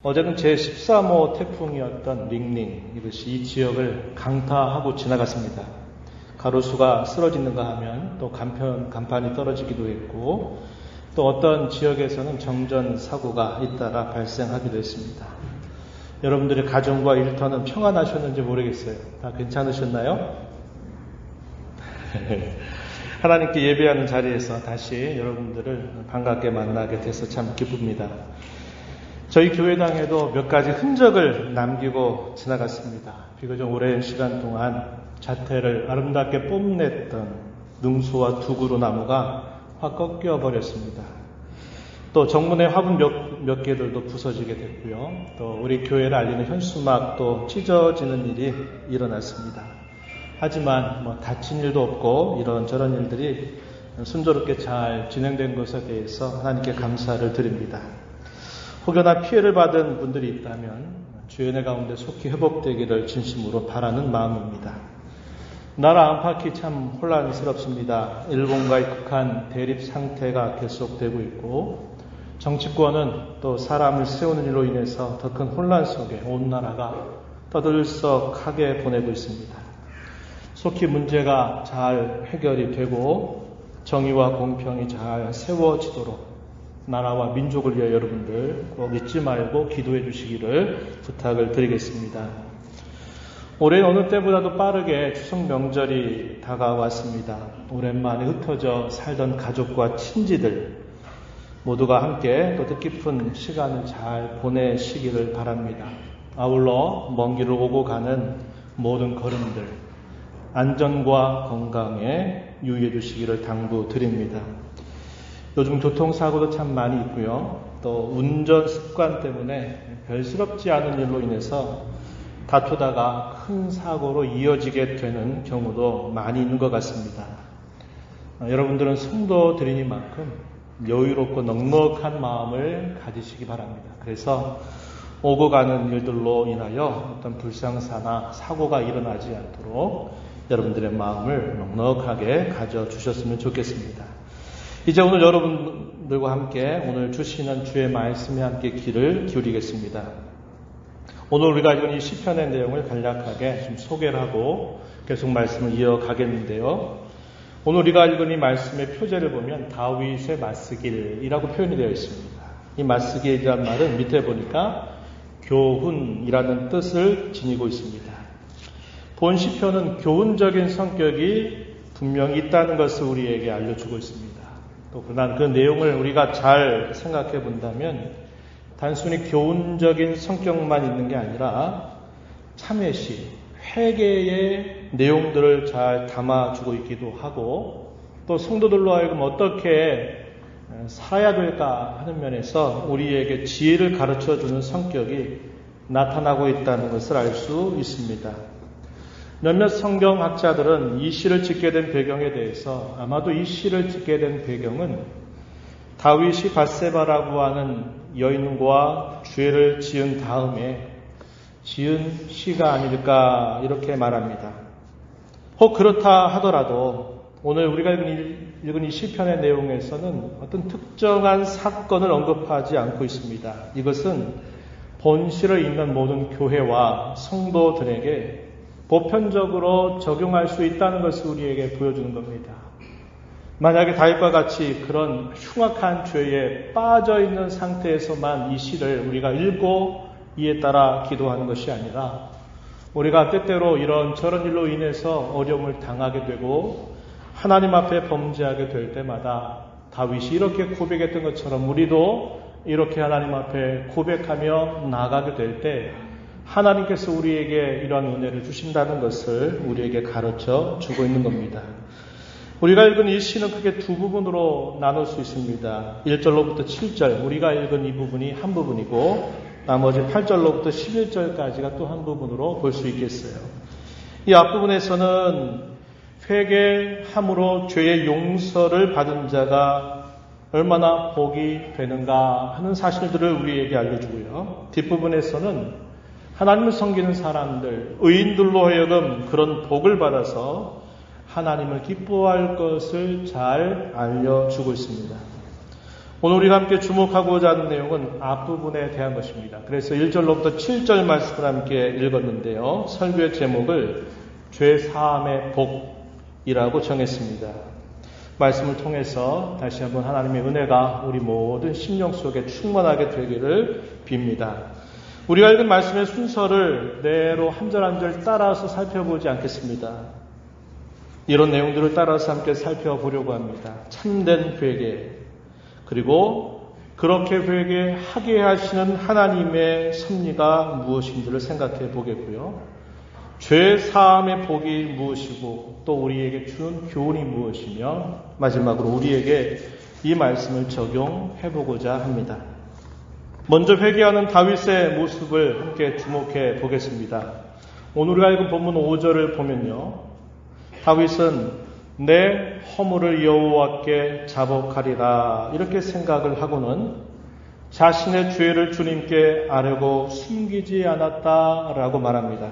어제는 제13호 태풍이었던 링링, 이것이 이 지역을 강타하고 지나갔습니다. 가로수가 쓰러지는가 하면 또 간판이 떨어지기도 했고, 또 어떤 지역에서는 정전 사고가 잇따라 발생하기도 했습니다. 여러분들의 가정과 일터는 평안하셨는지 모르겠어요. 다 괜찮으셨나요? 하나님께 예배하는 자리에서 다시 여러분들을 반갑게 만나게 돼서 참 기쁩니다. 저희 교회당에도 몇 가지 흔적을 남기고 지나갔습니다. 비교적 오랜 시간 동안 자태를 아름답게 뽐냈던 능수와 두그루 나무가 확 꺾여 버렸습니다. 또 정문의 화분 몇 개들도 부서지게 됐고요. 또 우리 교회를 알리는 현수막도 찢어지는 일이 일어났습니다. 하지만 다친 일도 없고 이런저런 일들이 순조롭게 잘 진행된 것에 대해서 하나님께 감사를 드립니다. 혹여나 피해를 받은 분들이 있다면 주의 은혜 가운데 속히 회복되기를 진심으로 바라는 마음입니다. 나라 안팎이 참 혼란스럽습니다. 일본과의 극한 대립 상태가 계속되고 있고, 정치권은 또 사람을 세우는 일로 인해서 더 큰 혼란 속에 온 나라가 떠들썩하게 보내고 있습니다. 속히 문제가 잘 해결이 되고 정의와 공평이 잘 세워지도록 나라와 민족을 위해 여러분들 꼭 잊지 말고 기도해 주시기를 부탁을 드리겠습니다. 올해 어느 때보다도 빠르게 추석 명절이 다가왔습니다. 오랜만에 흩어져 살던 가족과 친지들 모두가 함께 또 뜻깊은 시간을 잘 보내시기를 바랍니다. 아울러 먼 길을 오고 가는 모든 걸음들 안전과 건강에 유의해 주시기를 당부드립니다. 요즘 교통사고도 참 많이 있고요. 또 운전 습관 때문에 별스럽지 않은 일로 인해서 다투다가 큰 사고로 이어지게 되는 경우도 많이 있는 것 같습니다. 여러분들은 성도들이니만큼 여유롭고 넉넉한 마음을 가지시기 바랍니다. 그래서 오고 가는 일들로 인하여 어떤 불상사나 사고가 일어나지 않도록 여러분들의 마음을 넉넉하게 가져주셨으면 좋겠습니다. 이제 오늘 여러분들과 함께 오늘 주시는 주의 말씀에 함께 귀를 기울이겠습니다. 오늘 우리가 읽은 이 시편의 내용을 간략하게 좀 소개를 하고 계속 말씀을 이어가겠는데요. 오늘 우리가 읽은 이 말씀의 표제를 보면 다윗의 맞쓰길이라고 표현이 되어 있습니다. 이 맞쓰길이라는 말은 밑에 보니까 교훈이라는 뜻을 지니고 있습니다. 본 시편은 교훈적인 성격이 분명히 있다는 것을 우리에게 알려주고 있습니다. 또 그러나 그 내용을 우리가 잘 생각해 본다면 단순히 교훈적인 성격만 있는 게 아니라 참회시, 회개의 내용들을 잘 담아주고 있기도 하고 또 성도들로 하여금 어떻게 살아야 될까 하는 면에서 우리에게 지혜를 가르쳐주는 성격이 나타나고 있다는 것을 알 수 있습니다. 몇몇 성경학자들은 이 시를 짓게 된 배경에 대해서 아마도 이 시를 짓게 된 배경은 다윗이 밧세바라고 하는 여인과 죄를 지은 다음에 지은 시가 아닐까 이렇게 말합니다. 혹 그렇다 하더라도 오늘 우리가 읽은 이 시편의 내용에서는 어떤 특정한 사건을 언급하지 않고 있습니다. 이것은 본 시를 읽는 모든 교회와 성도들에게 보편적으로 적용할 수 있다는 것을 우리에게 보여주는 겁니다. 만약에 다윗과 같이 그런 흉악한 죄에 빠져 있는 상태에서만 이 시를 우리가 읽고 이에 따라 기도하는 것이 아니라 우리가 때때로 이런 저런 일로 인해서 어려움을 당하게 되고 하나님 앞에 범죄하게 될 때마다 다윗이 이렇게 고백했던 것처럼 우리도 이렇게 하나님 앞에 고백하며 나아가게 될 때 하나님께서 우리에게 이러한 은혜를 주신다는 것을 우리에게 가르쳐 주고 있는 겁니다. 우리가 읽은 이 시는 크게 두 부분으로 나눌 수 있습니다. 1절로부터 7절, 우리가 읽은 이 부분이 한 부분이고 나머지 8절로부터 11절까지가 또 한 부분으로 볼 수 있겠어요. 이 앞부분에서는 회개함으로 죄의 용서를 받은 자가 얼마나 복이 되는가 하는 사실들을 우리에게 알려주고요. 뒷부분에서는 하나님을 섬기는 사람들, 의인들로 하여금 그런 복을 받아서 하나님을 기뻐할 것을 잘 알려주고 있습니다. 오늘 우리가 함께 주목하고자 하는 내용은 앞부분에 대한 것입니다. 그래서 1절로부터 7절 말씀을 함께 읽었는데요. 설교의 제목을 죄 사함의 복이라고 정했습니다. 말씀을 통해서 다시 한번 하나님의 은혜가 우리 모든 심령 속에 충만하게 되기를 빕니다. 우리가 읽은 말씀의 순서를 내로 한 절 한 절 따라서 살펴보지 않겠습니다. 이런 내용들을 따라서 함께 살펴보려고 합니다. 참된 회개, 그리고 그렇게 회개하게 하시는 하나님의 섭리가 무엇인지를 생각해 보겠고요. 죄 사함의 복이 무엇이고 또 우리에게 주는 교훈이 무엇이며 마지막으로 우리에게 이 말씀을 적용해 보고자 합니다. 먼저 회개하는 다윗의 모습을 함께 주목해 보겠습니다. 오늘 우리가 읽은 본문 5절을 보면요. 다윗은 내 허물을 여호와께 자복하리라 이렇게 생각을 하고는 자신의 죄를 주님께 아뢰고 숨기지 않았다라고 말합니다.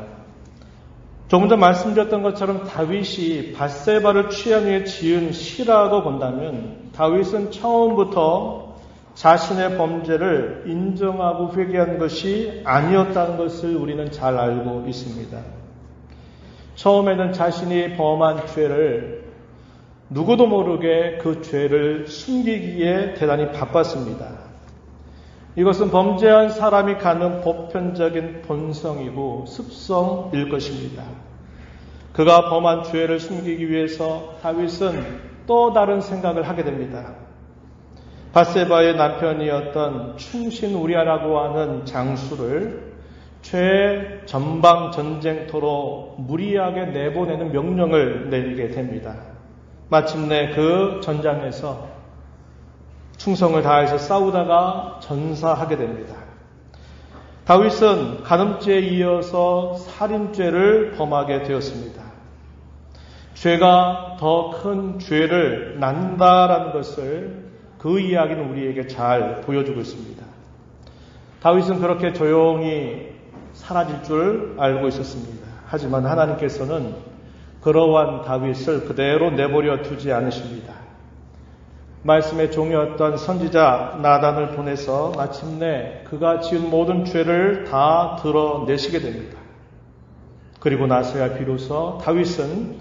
조금 전 말씀드렸던 것처럼 다윗이 밧세바를 취한 후에 지은 시라고 본다면 다윗은 처음부터 자신의 범죄를 인정하고 회개한 것이 아니었다는 것을 우리는 잘 알고 있습니다. 처음에는 자신이 범한 죄를 누구도 모르게 그 죄를 숨기기에 대단히 바빴습니다. 이것은 범죄한 사람이 갖는 보편적인 본성이고 습성일 것입니다. 그가 범한 죄를 숨기기 위해서 다윗은 또 다른 생각을 하게 됩니다. 밧세바의 남편이었던 충신 우리아라고 하는 장수를 최전방 전쟁터로 무리하게 내보내는 명령을 내리게 됩니다. 마침내 그 전장에서 충성을 다해서 싸우다가 전사하게 됩니다. 다윗은 간음죄에 이어서 살인죄를 범하게 되었습니다. 죄가 더 큰 죄를 낳는다라는 것을 그 이야기는 우리에게 잘 보여주고 있습니다. 다윗은 그렇게 조용히 사라질 줄 알고 있었습니다. 하지만 하나님께서는 그러한 다윗을 그대로 내버려 두지 않으십니다. 말씀의 종이었던 선지자 나단을 보내서 마침내 그가 지은 모든 죄를 다 드러내시게 됩니다. 그리고 나서야 비로소 다윗은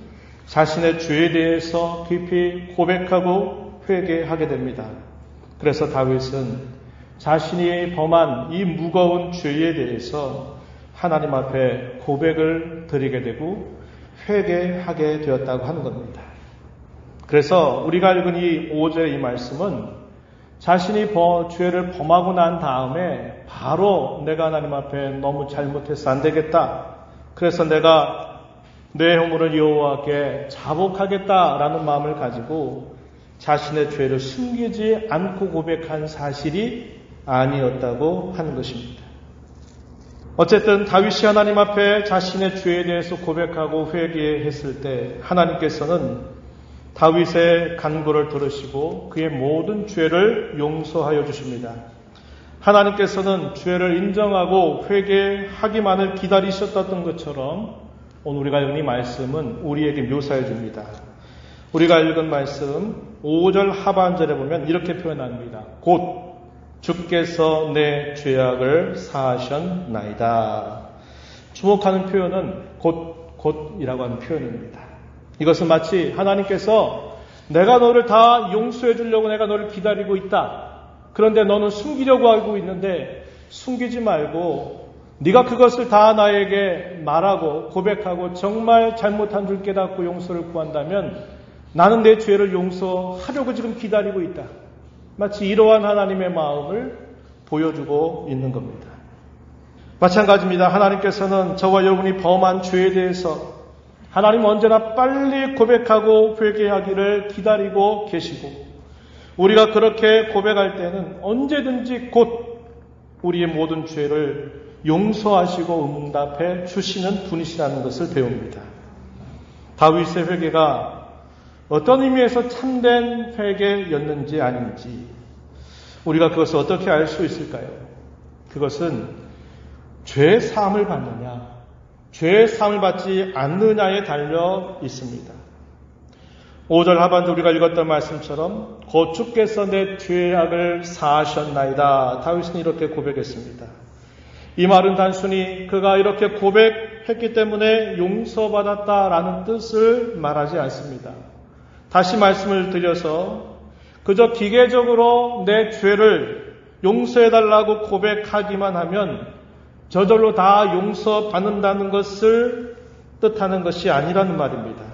자신의 죄에 대해서 깊이 고백하고 회개하게 됩니다. 그래서 다윗은 자신이 범한 이 무거운 죄에 대해서 하나님 앞에 고백을 드리게 되고 회개하게 되었다고 하는 겁니다. 그래서 우리가 읽은 이 5절의 이 말씀은 자신이 죄를 범하고 난 다음에 바로 내가 하나님 앞에 너무 잘못해서 안 되겠다. 그래서 내가 내 허물을 여호와께 자복하겠다라는 마음을 가지고 자신의 죄를 숨기지 않고 고백한 사실이 아니었다고 하는 것입니다. 어쨌든 다윗이 하나님 앞에 자신의 죄에 대해서 고백하고 회개했을 때 하나님께서는 다윗의 간구를 들으시고 그의 모든 죄를 용서하여 주십니다. 하나님께서는 죄를 인정하고 회개하기만을 기다리셨던 것처럼 오늘 우리가 읽은 이 말씀은 우리에게 묘사해 줍니다. 우리가 읽은 말씀 5절 하반절에 보면 이렇게 표현합니다. 곧 주께서 내 죄악을 사하셨나이다. 주목하는 표현은 곧이라고 하는 표현입니다. 이것은 마치 하나님께서 내가 너를 다 용서해 주려고 내가 너를 기다리고 있다. 그런데 너는 숨기려고 하고 있는데 숨기지 말고 네가 그것을 다 나에게 말하고 고백하고 정말 잘못한 줄 깨닫고 용서를 구한다면 나는 내 죄를 용서하려고 지금 기다리고 있다. 마치 이러한 하나님의 마음을 보여주고 있는 겁니다. 마찬가지입니다. 하나님께서는 저와 여러분이 범한 죄에 대해서 하나님 언제나 빨리 고백하고 회개하기를 기다리고 계시고 우리가 그렇게 고백할 때는 언제든지 곧 우리의 모든 죄를 용서하시고 응답해 주시는 분이시라는 것을 배웁니다. 다윗의 회개가 어떤 의미에서 참된 회개였는지 아닌지 우리가 그것을 어떻게 알 수 있을까요? 그것은 죄 사함을 받느냐 죄 사함을 받지 않느냐에 달려 있습니다. 5절 하반절 우리가 읽었던 말씀처럼 곧 주께서 내 죄악을 사하셨나이다. 다윗은 이렇게 고백했습니다. 이 말은 단순히 그가 이렇게 고백했기 때문에 용서받았다라는 뜻을 말하지 않습니다. 다시 말씀을 드려서 그저 기계적으로 내 죄를 용서해달라고 고백하기만 하면 저절로 다 용서받는다는 것을 뜻하는 것이 아니라는 말입니다.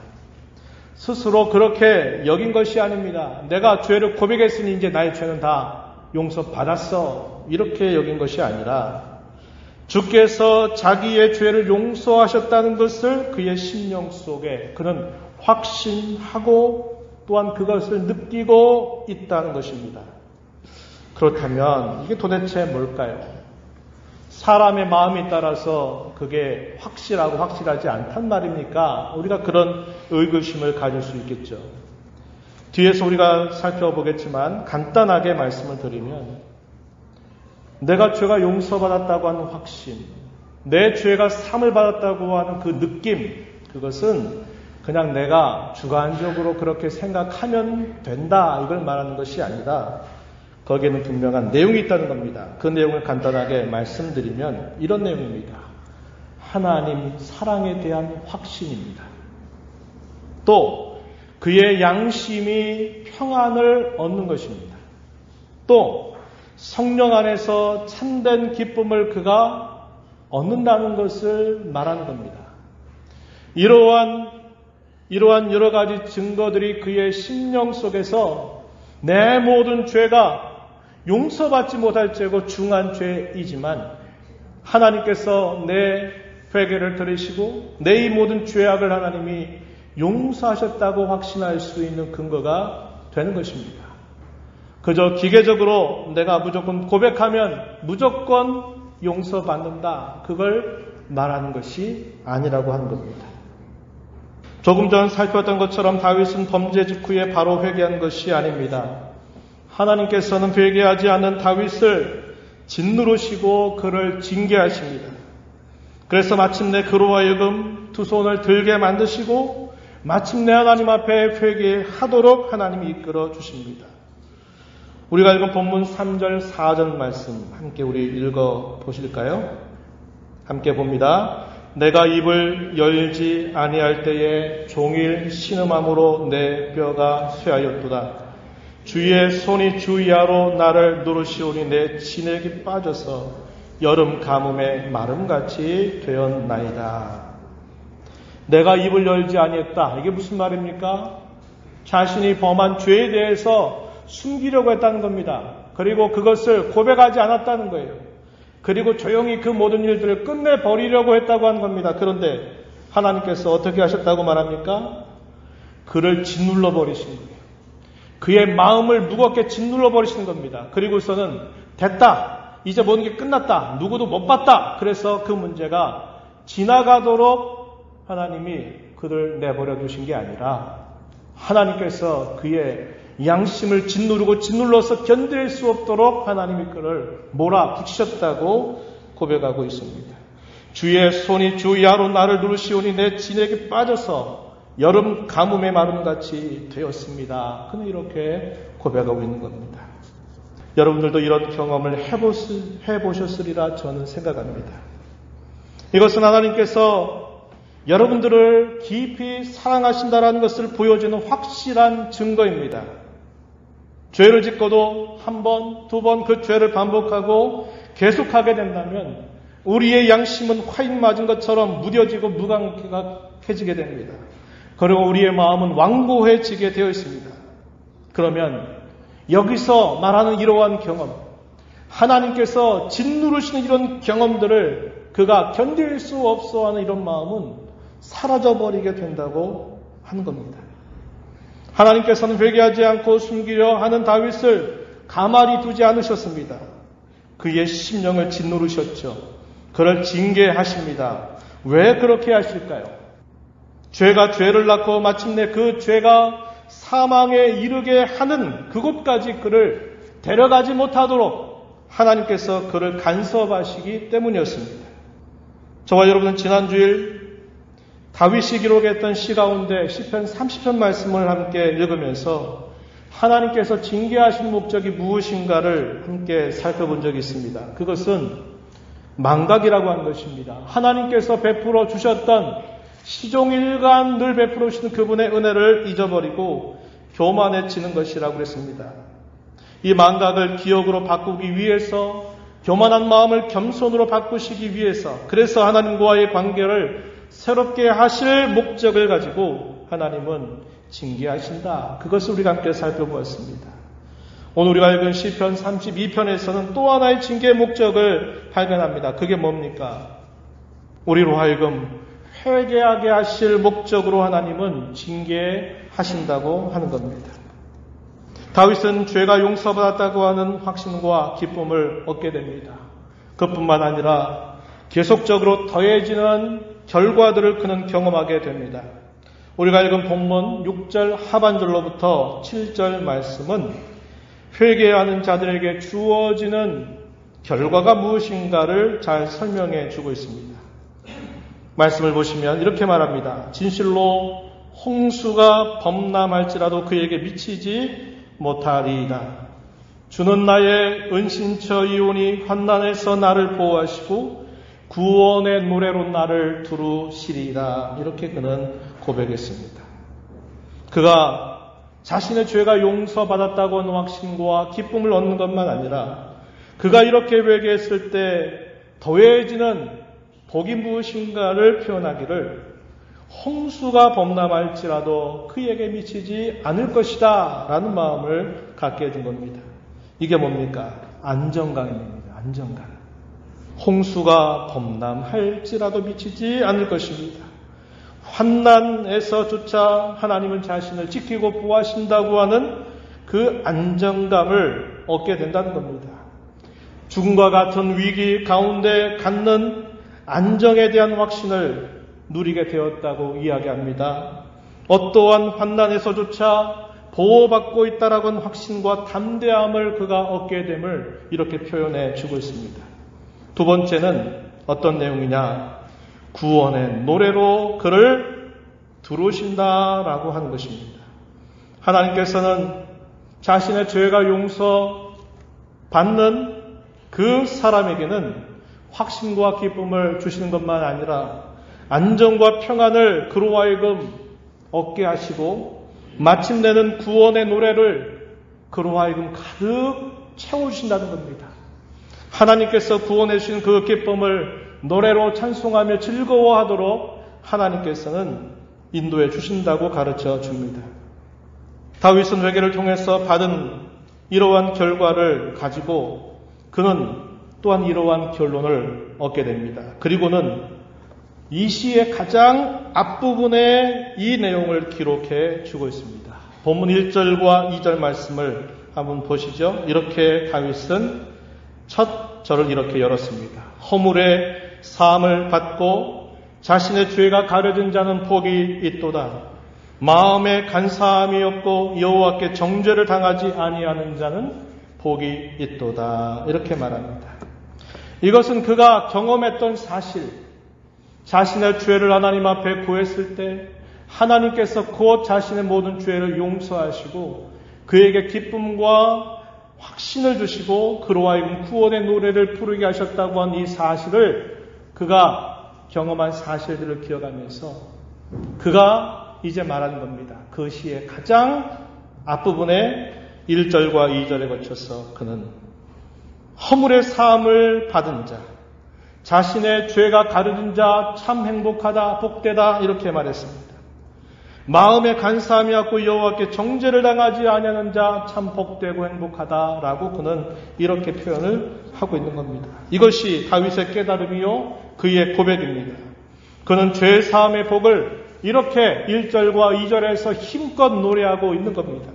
스스로 그렇게 여긴 것이 아닙니다. 내가 죄를 고백했으니 이제 나의 죄는 다 용서받았어. 이렇게 여긴 것이 아니라 주께서 자기의 죄를 용서하셨다는 것을 그의 심령 속에 그는 확신하고 또한 그것을 느끼고 있다는 것입니다. 그렇다면 이게 도대체 뭘까요? 사람의 마음에 따라서 그게 확실하고 확실하지 않단 말입니까? 우리가 그런 의구심을 가질 수 있겠죠. 뒤에서 우리가 살펴보겠지만 간단하게 말씀을 드리면 내가 죄가 용서받았다고 하는 확신, 내 죄가 사함을 받았다고 하는 그 느낌, 그것은 그냥 내가 주관적으로 그렇게 생각하면 된다 이걸 말하는 것이 아니라 거기에는 분명한 내용이 있다는 겁니다. 그 내용을 간단하게 말씀드리면 이런 내용입니다. 하나님 사랑에 대한 확신입니다. 또 그의 양심이 평안을 얻는 것입니다. 또 성령 안에서 참된 기쁨을 그가 얻는다는 것을 말하는 겁니다. 이러한 여러 가지 증거들이 그의 심령 속에서 내 모든 죄가 용서받지 못할죄고 중한 죄이지만 하나님께서 내 회개를 들으시고 내 이 모든 죄악을 하나님이 용서하셨다고 확신할 수 있는 근거가 되는 것입니다. 그저 기계적으로 내가 무조건 고백하면 무조건 용서받는다. 그걸 말하는 것이 아니라고 하는 겁니다. 조금 전 살펴봤던 것처럼 다윗은 범죄 직후에 바로 회개한 것이 아닙니다. 하나님께서는 회개하지 않는 다윗을 짓누르시고 그를 징계하십니다. 그래서 마침내 그로 하여금 두 손을 들게 만드시고 마침내 하나님 앞에 회개하도록 하나님이 이끌어 주십니다. 우리가 읽은 본문 3절 4절 말씀 함께 우리 읽어 보실까요? 함께 봅니다. 내가 입을 열지 아니할 때에 종일 신음함으로 내 뼈가 쇠하였도다. 주의 손이 주야로 나를 누르시오니 내 진액이 빠져서 여름 가뭄에 마름같이 되었나이다. 내가 입을 열지 아니했다. 이게 무슨 말입니까? 자신이 범한 죄에 대해서 숨기려고 했다는 겁니다. 그리고 그것을 고백하지 않았다는 거예요. 그리고 조용히 그 모든 일들을 끝내버리려고 했다고 하는 겁니다. 그런데 하나님께서 어떻게 하셨다고 말합니까? 그를 짓눌러 버리신 거예요. 그의 마음을 무겁게 짓눌러 버리시는 겁니다. 그리고서는 됐다. 이제 모든 게 끝났다. 누구도 못 봤다. 그래서 그 문제가 지나가도록 하나님이 그를 내버려 두신 게 아니라 하나님께서 그의 양심을 짓눌러서 견딜 수 없도록 하나님이 그를 몰아붙이셨다고 고백하고 있습니다. 주의 손이 주야로 나를 누르시오니 내 진액이 빠져서 여름 가뭄의 마름같이 되었습니다. 그는 이렇게 고백하고 있는 겁니다. 여러분들도 이런 경험을 해보셨으리라 저는 생각합니다. 이것은 하나님께서 여러분들을 깊이 사랑하신다라는 것을 보여주는 확실한 증거입니다. 죄를 짓고도 한 번, 두 번 그 죄를 반복하고 계속하게 된다면 우리의 양심은 화인 맞은 것처럼 무뎌지고 무감각해지게 됩니다. 그리고 우리의 마음은 완고해지게 되어 있습니다. 그러면 여기서 말하는 이러한 경험, 하나님께서 짓누르시는 이런 경험들을 그가 견딜 수 없어 하는 이런 마음은 사라져버리게 된다고 하는 겁니다. 하나님께서는 회개하지 않고 숨기려 하는 다윗을 가만히 두지 않으셨습니다. 그의 심령을 짓누르셨죠. 그를 징계하십니다. 왜 그렇게 하실까요? 죄가 죄를 낳고 마침내 그 죄가 사망에 이르게 하는 그곳까지 그를 데려가지 못하도록 하나님께서 그를 간섭하시기 때문이었습니다. 저와 여러분은 지난주일 다윗이 기록했던 시 가운데 시편 30편 말씀을 함께 읽으면서 하나님께서 징계하신 목적이 무엇인가를 함께 살펴본 적이 있습니다. 그것은 망각이라고 하는 것입니다. 하나님께서 베풀어 주셨던 시종일관 늘 베풀어 주시는 그분의 은혜를 잊어버리고 교만해지는 것이라고 그랬습니다. 이 망각을 기억으로 바꾸기 위해서, 교만한 마음을 겸손으로 바꾸시기 위해서, 그래서 하나님과의 관계를 새롭게 하실 목적을 가지고 하나님은 징계하신다. 그것을 우리가 함께 살펴보았습니다. 오늘 우리가 읽은 시편 32편에서는 또 하나의 징계의 목적을 발견합니다. 그게 뭡니까? 우리로 하여금 회개하게 하실 목적으로 하나님은 징계하신다고 하는 겁니다. 다윗은 죄가 용서받았다고 하는 확신과 기쁨을 얻게 됩니다. 그뿐만 아니라 계속적으로 더해지는 결과들을 그는 경험하게 됩니다. 우리가 읽은 본문 6절 하반절로부터 7절 말씀은 회개하는 자들에게 주어지는 결과가 무엇인가를 잘 설명해 주고 있습니다. 말씀을 보시면 이렇게 말합니다. 진실로 홍수가 범람할지라도 그에게 미치지 못하리이다. 주는 나의 은신처이오니 환난에서 나를 보호하시고 구원의 노래로 나를 두루시리이다. 이렇게 그는 고백했습니다. 그가 자신의 죄가 용서받았다고 하는 확신과 기쁨을 얻는 것만 아니라 그가 이렇게 회개했을 때 더해지는 복이 무엇인가를 표현하기를 홍수가 범람할지라도 그에게 미치지 않을 것이다 라는 마음을 갖게 된 겁니다. 이게 뭡니까? 안정감입니다. 안정감. 홍수가 범람할지라도 미치지 않을 것입니다. 환난에서조차 하나님은 자신을 지키고 보호하신다고 하는 그 안정감을 얻게 된다는 겁니다. 죽음과 같은 위기 가운데 갖는 안정에 대한 확신을 누리게 되었다고 이야기합니다. 어떠한 환난에서조차 보호받고 있다라고 하는 확신과 담대함을 그가 얻게 됨을 이렇게 표현해 주고 있습니다. 두 번째는 어떤 내용이냐? 구원의 노래로 그를 두르신다라고 하는 것입니다. 하나님께서는 자신의 죄가 용서받는 그 사람에게는 확신과 기쁨을 주시는 것만 아니라 안정과 평안을 그로 하여금 얻게 하시고 마침내는 구원의 노래를 그로 하여금 가득 채워주신다는 겁니다. 하나님께서 구원해 주신 그 기쁨을 노래로 찬송하며 즐거워하도록 하나님께서는 인도해 주신다고 가르쳐 줍니다. 다윗은 회개를 통해서 받은 이러한 결과를 가지고 그는 또한 이러한 결론을 얻게 됩니다. 그리고는 이 시의 가장 앞부분에 이 내용을 기록해 주고 있습니다. 본문 1절과 2절 말씀을 한번 보시죠. 이렇게 다윗은 첫 절을 이렇게 열었습니다. 허물의 사함을 받고 자신의 죄가 가려진 자는 복이 있도다. 마음에 간사함이 없고 여호와께 정죄를 당하지 아니하는 자는 복이 있도다. 이렇게 말합니다. 이것은 그가 경험했던 사실, 자신의 죄를 하나님 앞에 구했을 때 하나님께서 곧 자신의 모든 죄를 용서하시고 그에게 기쁨과 확신을 주시고 그로 하여금 구원의 노래를 부르게 하셨다고 한 이 사실을 그가 경험한 사실들을 기억하면서 그가 이제 말하는 겁니다. 그 시의 가장 앞부분에 1절과 2절에 거쳐서 그는 허물의 사함을 받은 자, 자신의 죄가 가려진 자 참 행복하다, 복되다 이렇게 말했습니다. 마음에 간사함이 없고 여호와께 정죄를 당하지 아니하는 자 참 복되고 행복하다라고 그는 이렇게 표현을 하고 있는 겁니다. 이것이 다윗의 깨달음이요 그의 고백입니다. 그는 죄 사함의 복을 이렇게 1절과 2절에서 힘껏 노래하고 있는 겁니다.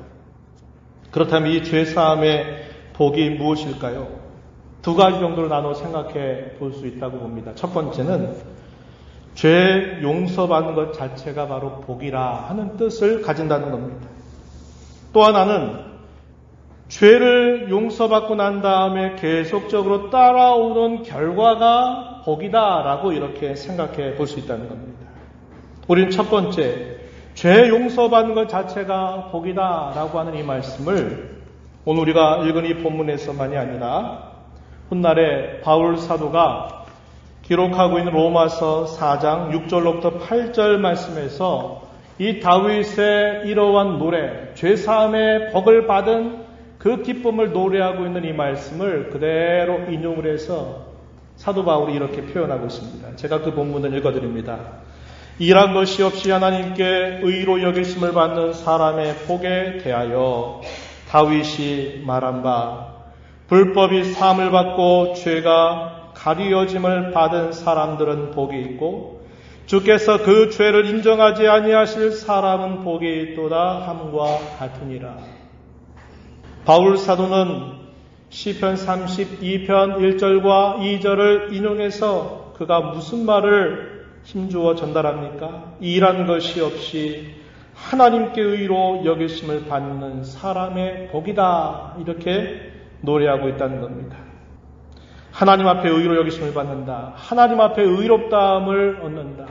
그렇다면 이 죄 사함의 복이 무엇일까요? 두 가지 정도로 나눠 생각해 볼 수 있다고 봅니다. 첫 번째는 죄 용서받는 것 자체가 바로 복이라 하는 뜻을 가진다는 겁니다. 또 하나는 죄를 용서받고 난 다음에 계속적으로 따라오는 결과가 복이다라고 이렇게 생각해 볼 수 있다는 겁니다. 우린 첫 번째, 죄 용서받는 것 자체가 복이다라고 하는 이 말씀을 오늘 우리가 읽은 이 본문에서만이 아니라 훗날에 바울 사도가 기록하고 있는 로마서 4장 6절로부터 8절 말씀에서 이 다윗의 이러한 노래, 죄사함의 복을 받은 그 기쁨을 노래하고 있는 이 말씀을 그대로 인용을 해서 사도 바울이 이렇게 표현하고 있습니다. 제가 그 본문을 읽어드립니다. 일한 것이 없이 하나님께 의로 여기심을 받는 사람의 복에 대하여 다윗이 말한 바, 불법이 사함을 받고 죄가 가리어짐을 받은 사람들은 복이 있고 주께서 그 죄를 인정하지 아니하실 사람은 복이 있도다 함과 같으니라. 바울 사도는 시편 32편 1절과 2절을 인용해서 그가 무슨 말을 힘주어 전달합니까? 일한 것이 없이 하나님께 의로 여기심을 받는 사람의 복이다. 이렇게 노래하고 있다는 겁니다. 하나님 앞에 의로 여기심을 받는다. 하나님 앞에 의롭다함을 얻는다.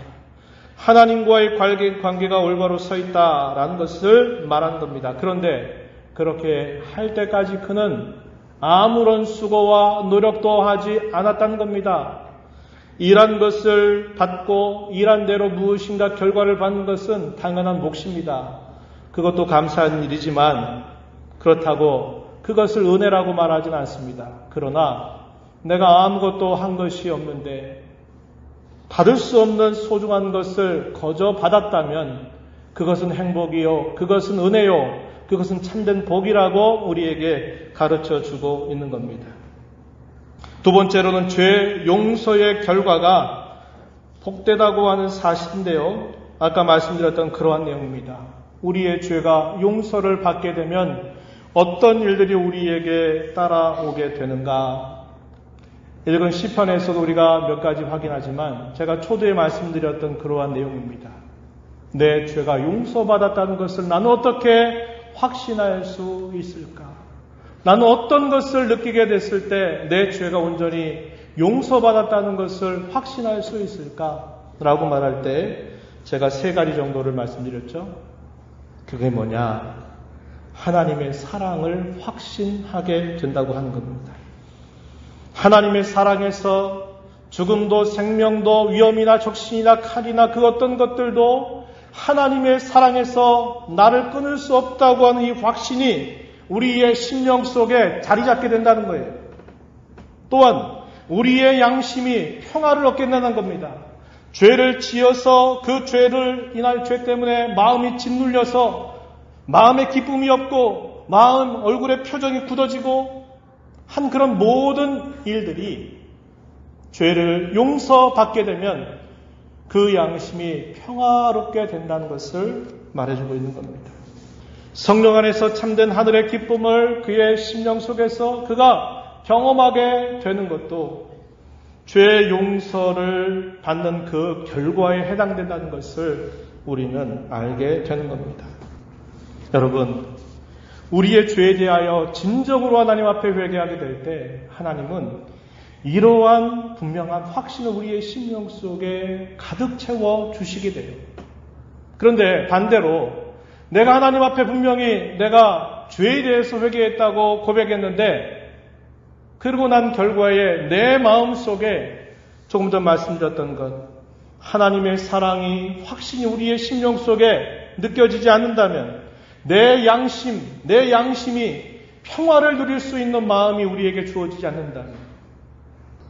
하나님과의 관계가 올바로 서 있다라는 것을 말하는 겁니다. 그런데 그렇게 할 때까지 그는 아무런 수고와 노력도 하지 않았다는 겁니다. 일한 것을 받고 일한 대로 무엇인가 결과를 받는 것은 당연한 몫입니다. 그것도 감사한 일이지만 그렇다고 그것을 은혜라고 말하지는 않습니다. 그러나 내가 아무것도 한 것이 없는데 받을 수 없는 소중한 것을 거저 받았다면 그것은 행복이요, 그것은 은혜요, 그것은 참된 복이라고 우리에게 가르쳐주고 있는 겁니다. 두 번째로는 죄 용서의 결과가 복되다고 하는 사실인데요. 아까 말씀드렸던 그러한 내용입니다. 우리의 죄가 용서를 받게 되면 어떤 일들이 우리에게 따라오게 되는가? 읽은 시편에서도 우리가 몇 가지 확인하지만 제가 초두에 말씀드렸던 그러한 내용입니다. 내 죄가 용서받았다는 것을 나는 어떻게 확신할 수 있을까? 나는 어떤 것을 느끼게 됐을 때 내 죄가 온전히 용서받았다는 것을 확신할 수 있을까? 라고 말할 때 제가 세 가지 정도를 말씀드렸죠. 그게 뭐냐? 하나님의 사랑을 확신하게 된다고 하는 겁니다. 하나님의 사랑에서 죽음도 생명도 위험이나 적신이나 칼이나 그 어떤 것들도 하나님의 사랑에서 나를 끊을 수 없다고 하는 이 확신이 우리의 심령 속에 자리 잡게 된다는 거예요. 또한 우리의 양심이 평화를 얻게 된다는 겁니다. 죄를 지어서 그 죄를 인할 죄 때문에 마음이 짓눌려서 마음에 기쁨이 없고 마음 얼굴의 표정이 굳어지고 한 그런 모든 일들이 죄를 용서받게 되면 그 양심이 평화롭게 된다는 것을 말해주고 있는 겁니다. 성령 안에서 참된 하늘의 기쁨을 그의 심령 속에서 그가 경험하게 되는 것도 죄 용서를 받는 그 결과에 해당된다는 것을 우리는 알게 되는 겁니다. 여러분, 우리의 죄에 대하여 진정으로 하나님 앞에 회개하게 될 때 하나님은 이러한 분명한 확신을 우리의 심령 속에 가득 채워 주시게 돼요. 그런데 반대로 내가 하나님 앞에 분명히 내가 죄에 대해서 회개했다고 고백했는데 그러고 난 결과에 내 마음 속에 조금 전 말씀드렸던 것, 하나님의 사랑이 확신이 우리의 심령 속에 느껴지지 않는다면 내 양심이 평화를 누릴 수 있는 마음이 우리에게 주어지지 않는다면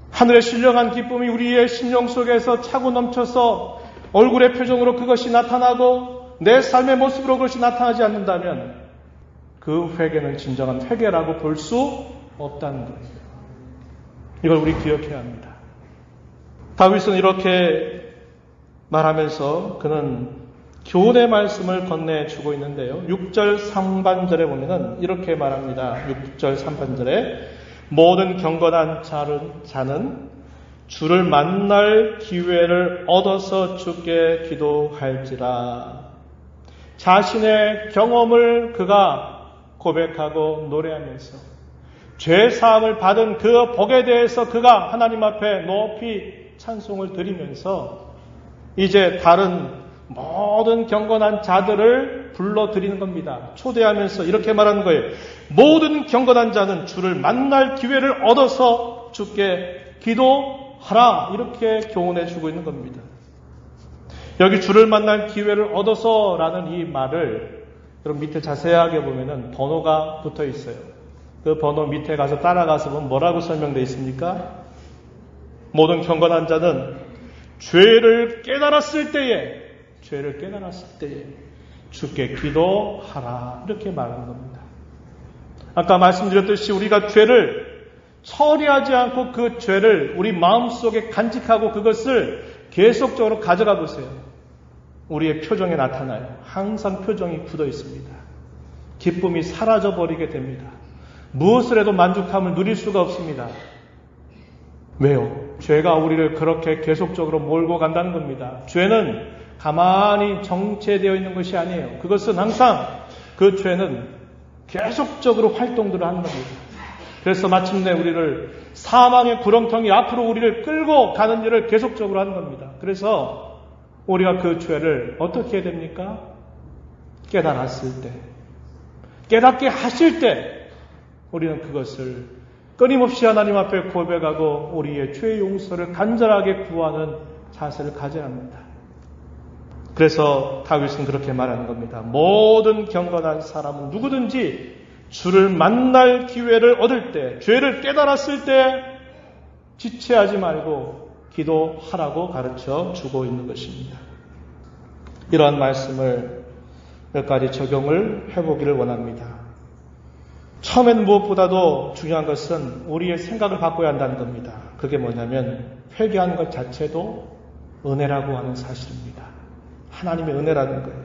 하늘의 신령한 기쁨이 우리의 심령 속에서 차고 넘쳐서 얼굴의 표정으로 그것이 나타나고 내 삶의 모습으로 그것이 나타나지 않는다면 그 회개는 진정한 회개라고 볼 수 없다는 거예요. 이걸 우리 기억해야 합니다. 다윗은 이렇게 말하면서 그는 교훈의 말씀을 건네주고 있는데요. 6절 상반절에 보면은 이렇게 말합니다. 6절 상반절에 모든 경건한 자는 주를 만날 기회를 얻어서 주께 기도할지라. 자신의 경험을 그가 고백하고 노래하면서 죄 사함을 받은 그 복에 대해서 그가 하나님 앞에 높이 찬송을 드리면서 이제 다른 모든 경건한 자들을 불러들이는 겁니다. 초대하면서 이렇게 말하는 거예요. 모든 경건한 자는 주를 만날 기회를 얻어서 주께 기도하라. 이렇게 교훈해 주고 있는 겁니다. 여기 주를 만날 기회를 얻어서라는 이 말을 여러분 밑에 자세하게 보면은 번호가 붙어 있어요. 그 번호 밑에 가서 따라가서 보면 뭐라고 설명되어 있습니까? 모든 경건한 자는 죄를 깨달았을 때에 주께 기도하라. 이렇게 말하는 겁니다. 아까 말씀드렸듯이 우리가 죄를 처리하지 않고 그 죄를 우리 마음속에 간직하고 그것을 계속적으로 가져가 보세요. 우리의 표정에 나타나요. 항상 표정이 굳어 있습니다. 기쁨이 사라져 버리게 됩니다. 무엇을 해도 만족함을 누릴 수가 없습니다. 왜요? 죄가 우리를 그렇게 계속적으로 몰고 간다는 겁니다. 죄는 가만히 정체되어 있는 것이 아니에요. 그것은 항상 그 죄는 계속적으로 활동들을 하는 겁니다. 그래서 마침내 우리를 사망의 구렁텅이 앞으로 우리를 끌고 가는 일을 계속적으로 하는 겁니다. 그래서 우리가 그 죄를 어떻게 해야 됩니까? 깨달았을 때, 깨닫게 하실 때 우리는 그것을 끊임없이 하나님 앞에 고백하고 우리의 죄 용서를 간절하게 구하는 자세를 가져야 합니다. 그래서 다윗은 그렇게 말하는 겁니다. 모든 경건한 사람은 누구든지 주를 만날 기회를 얻을 때, 죄를 깨달았을 때 지체하지 말고 기도하라고 가르쳐 주고 있는 것입니다. 이러한 말씀을 몇 가지 적용을 해보기를 원합니다. 처음엔 무엇보다도 중요한 것은 우리의 생각을 바꿔야 한다는 겁니다. 그게 뭐냐면 회개하는 것 자체도 은혜라고 하는 사실입니다. 하나님의 은혜라는 거예요.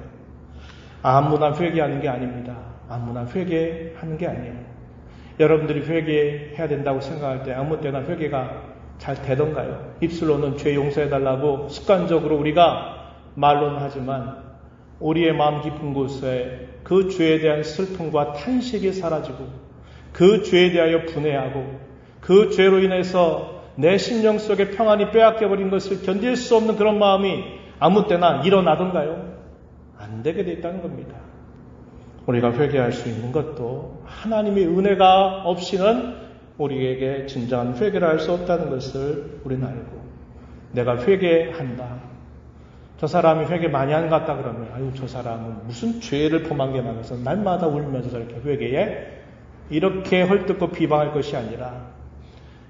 아무나 회개하는 게 아닙니다. 아무나 회개하는 게 아니에요. 여러분들이 회개해야 된다고 생각할 때 아무 때나 회개가 잘 되던가요? 입술로는 죄 용서해달라고 습관적으로 우리가 말로는 하지만 우리의 마음 깊은 곳에 그 죄에 대한 슬픔과 탄식이 사라지고 그 죄에 대하여 분해하고 그 죄로 인해서 내 심령 속에 평안이 빼앗겨버린 것을 견딜 수 없는 그런 마음이 아무 때나 일어나던가요? 안 되게 돼 있다는 겁니다. 우리가 회개할 수 있는 것도 하나님의 은혜가 없이는 우리에게 진정한 회개를 할 수 없다는 것을 우리는 알고 내가 회개한다. 저 사람이 회개 많이 한 것 같다 그러면 아유 저 사람은 무슨 죄를 범한 게 많아서 날마다 울면서 저렇게 회개해? 이렇게 헐뜯고 비방할 것이 아니라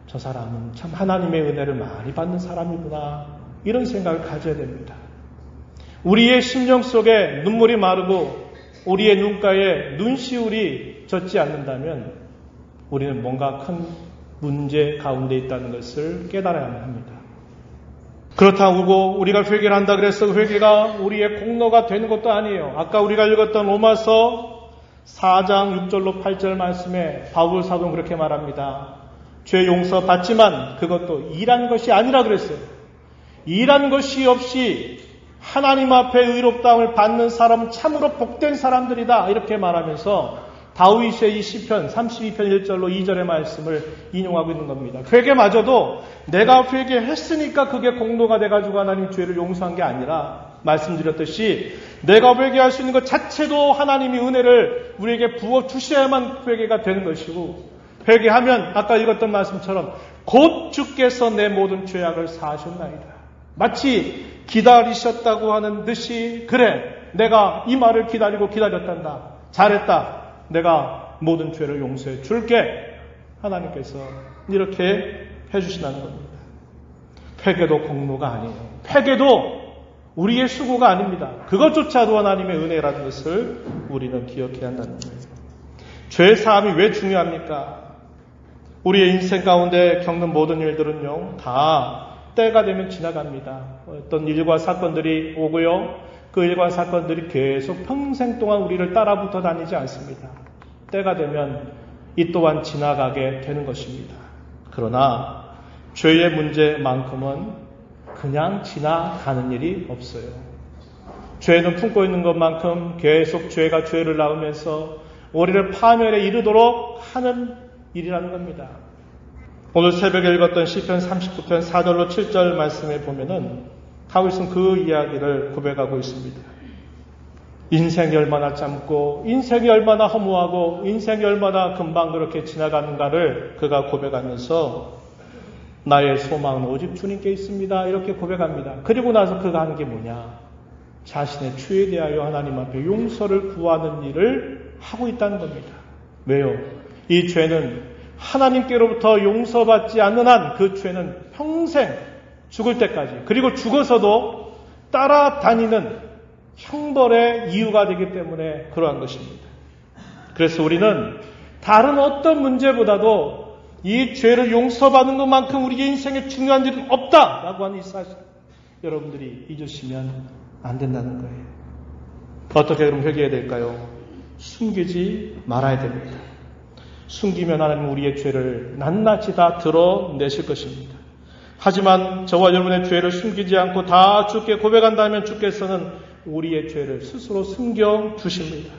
저 사람은 참 하나님의 은혜를 많이 받는 사람이구나 이런 생각을 가져야 됩니다. 우리의 심령 속에 눈물이 마르고 우리의 눈가에 눈시울이 젖지 않는다면 우리는 뭔가 큰 문제 가운데 있다는 것을 깨달아야만 합니다. 그렇다고 우리가 회개를 한다 그래서 회개가 우리의 공로가 되는 것도 아니에요. 아까 우리가 읽었던 로마서 4장 6절로 8절 말씀에 바울 사도는 그렇게 말합니다. 죄 용서 받지만 그것도 일한 것이 아니라 그랬어요. 일한 것이 없이 하나님 앞에 의롭다함을 받는 사람은 참으로 복된 사람들이다. 이렇게 말하면서 다윗의 이 시편 32편 1절로 2절의 말씀을 인용하고 있는 겁니다. 회개마저도 내가 회개했으니까 그게 공로가 돼가지고 하나님 죄를 용서한 게 아니라 말씀드렸듯이 내가 회개할 수 있는 것 자체도 하나님이 은혜를 우리에게 부어주셔야만 회개가 되는 것이고 회개하면 아까 읽었던 말씀처럼 곧 주께서 내 모든 죄악을 사하셨나이다. 마치 기다리셨다고 하는 듯이 그래 내가 이 말을 기다리고 기다렸단다. 잘했다. 내가 모든 죄를 용서해 줄게. 하나님께서 이렇게 해주신다는 겁니다. 회개도 공로가 아니에요. 회개도 우리의 수고가 아닙니다. 그것조차도 하나님의 은혜라는 것을 우리는 기억해야 한다는 거예요. 죄 사함이 왜 중요합니까? 우리의 인생 가운데 겪는 모든 일들은요 다 때가 되면 지나갑니다. 어떤 일과 사건들이 오고요. 그 일과 사건들이 계속 평생 동안 우리를 따라붙어 다니지 않습니다. 때가 되면 이 또한 지나가게 되는 것입니다. 그러나 죄의 문제만큼은 그냥 지나가는 일이 없어요. 죄는 품고 있는 것만큼 계속 죄가 죄를 낳으면서 우리를 파멸에 이르도록 하는 일이라는 겁니다. 오늘 새벽에 읽었던 시편 39편 4절로 7절 말씀에 보면은 다윗은 그 이야기를 고백하고 있습니다. 인생이 얼마나 짧고 인생이 얼마나 허무하고 인생이 얼마나 금방 그렇게 지나가는가를 그가 고백하면서 나의 소망은 오직 주님께 있습니다. 이렇게 고백합니다. 그리고 나서 그가 하는 게 뭐냐? 자신의 죄에 대하여 하나님 앞에 용서를 구하는 일을 하고 있다는 겁니다. 왜요? 이 죄는 하나님께로부터 용서받지 않는 한 그 죄는 평생 죽을 때까지 그리고 죽어서도 따라다니는 형벌의 이유가 되기 때문에 그러한 것입니다. 그래서 우리는 다른 어떤 문제보다도 이 죄를 용서받는 것만큼 우리의 인생에 중요한 일은 없다라고 하는 이 사실 여러분들이 잊으시면 안 된다는 거예요. 어떻게 그럼 회개해야 될까요? 숨기지 말아야 됩니다. 숨기면 하나님 우리의 죄를 낱낱이 다 드러내실 것입니다. 하지만 저와 여러분의 죄를 숨기지 않고 다 주께 고백한다면 주께서는 우리의 죄를 스스로 숨겨주십니다.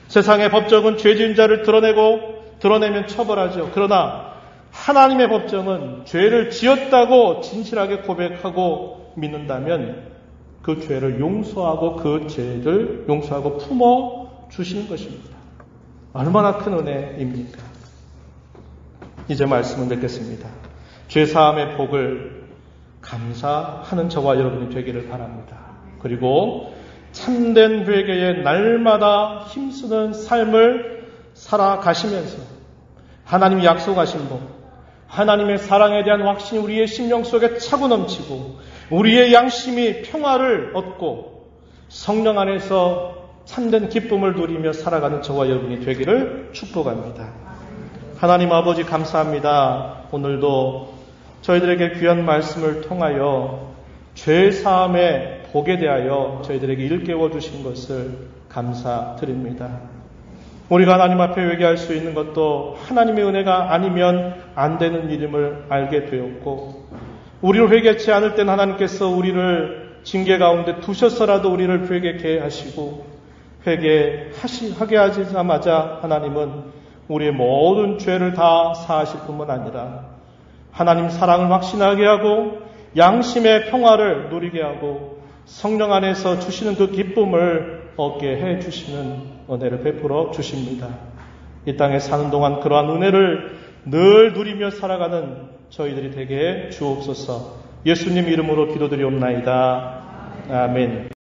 세상의 법정은 죄 지은 자를 드러내면 처벌하죠. 그러나 하나님의 법정은 죄를 지었다고 진실하게 고백하고 믿는다면 그 죄를 용서하고 그 죄를 용서하고 품어주시는 것입니다. 얼마나 큰 은혜입니까? 이제 말씀을 맺겠습니다. 죄사함의 복을 감사하는 저와 여러분이 되기를 바랍니다. 그리고 참된 회개에 날마다 힘쓰는 삶을 살아가시면서 하나님이 약속하신 복, 하나님의 사랑에 대한 확신이 우리의 심령 속에 차고 넘치고 우리의 양심이 평화를 얻고 성령 안에서 참된 기쁨을 누리며 살아가는 저와 여러분이 되기를 축복합니다. 하나님 아버지 감사합니다. 오늘도 저희들에게 귀한 말씀을 통하여 죄사함의 복에 대하여 저희들에게 일깨워 주신 것을 감사드립니다. 우리가 하나님 앞에 회개할 수 있는 것도 하나님의 은혜가 아니면 안 되는 일임을 알게 되었고 우리를 회개치 않을 땐 하나님께서 우리를 징계 가운데 두셔서라도 우리를 회개케 하시고 회개하게 하시자마자 하나님은 우리의 모든 죄를 다 사하실 뿐만 아니라 하나님 사랑을 확신하게 하고 양심의 평화를 누리게 하고 성령 안에서 주시는 그 기쁨을 얻게 해 주시는 은혜를 베풀어 주십니다. 이 땅에 사는 동안 그러한 은혜를 늘 누리며 살아가는 저희들이 되게 주옵소서. 예수님 이름으로 기도드리옵나이다. 아멘.